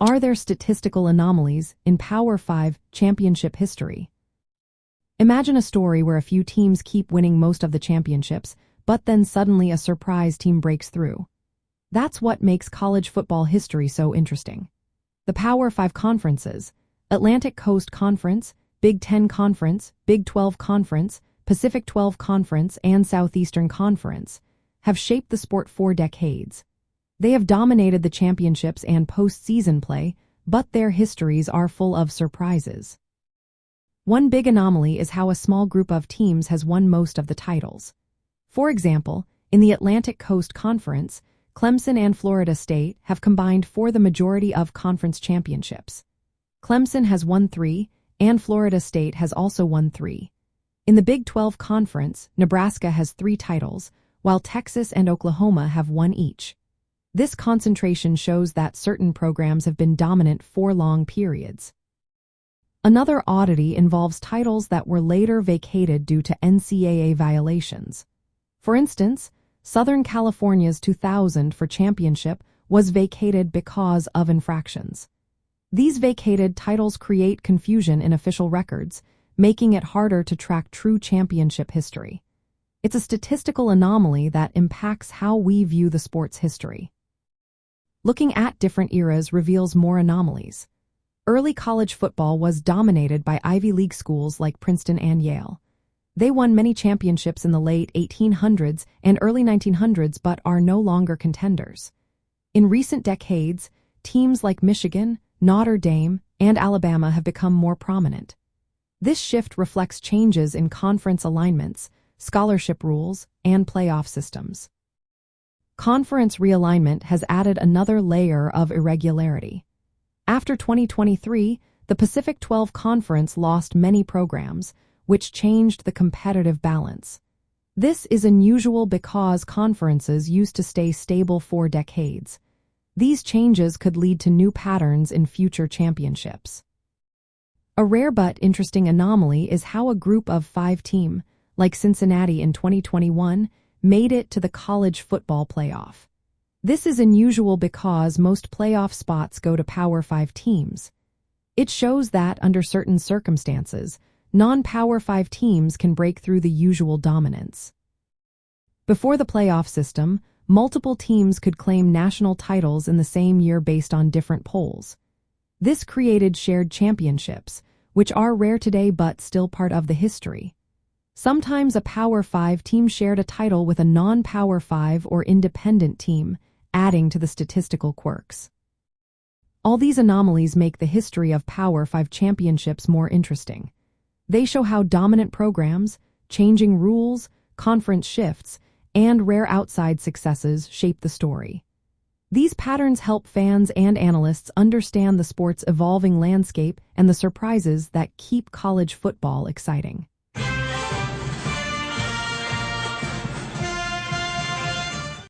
Are there statistical anomalies in Power 5 championship history? Imagine a story where a few teams keep winning most of the championships, but then suddenly a surprise team breaks through. That's what makes college football history so interesting. The Power 5 conferences, Atlantic Coast Conference, Big Ten Conference, Big 12 Conference, Pacific 12 Conference, and Southeastern Conference, have shaped the sport for decades. They have dominated the championships and postseason play, but their histories are full of surprises. One big anomaly is how a small group of teams has won most of the titles. For example, in the Atlantic Coast Conference, Clemson and Florida State have combined for the majority of conference championships. Clemson has won 3, and Florida State has also won 3. In the Big 12 Conference, Nebraska has 3 titles, while Texas and Oklahoma have 1 each. This concentration shows that certain programs have been dominant for long periods. Another oddity involves titles that were later vacated due to NCAA violations. For instance, Southern California's 2000 for championship was vacated because of infractions. These vacated titles create confusion in official records, making it harder to track true championship history. It's a statistical anomaly that impacts how we view the sport's history. Looking at different eras reveals more anomalies. Early college football was dominated by Ivy League schools like Princeton and Yale. They won many championships in the late 1800s and early 1900s but are no longer contenders. In recent decades, teams like Michigan, Notre Dame, and Alabama have become more prominent. This shift reflects changes in conference alignments, scholarship rules, and playoff systems. Conference realignment has added another layer of irregularity. After 2023, the Pacific 12 Conference lost many programs, which changed the competitive balance. This is unusual because conferences used to stay stable for decades. These changes could lead to new patterns in future championships. A rare but interesting anomaly is how a group of 5 teams, like Cincinnati in 2021, made it to the college football playoff. This is unusual because most playoff spots go to Power 5 teams. It shows that under certain circumstances, non-Power 5 teams can break through the usual dominance. Before the playoff system, multiple teams could claim national titles in the same year based on different polls. This created shared championships, which are rare today but still part of the history. Sometimes a Power 5 team shared a title with a non-Power 5 or independent team, adding to the statistical quirks. All these anomalies make the history of Power 5 championships more interesting. They show how dominant programs, changing rules, conference shifts, and rare outside successes shape the story. These patterns help fans and analysts understand the sport's evolving landscape and the surprises that keep college football exciting.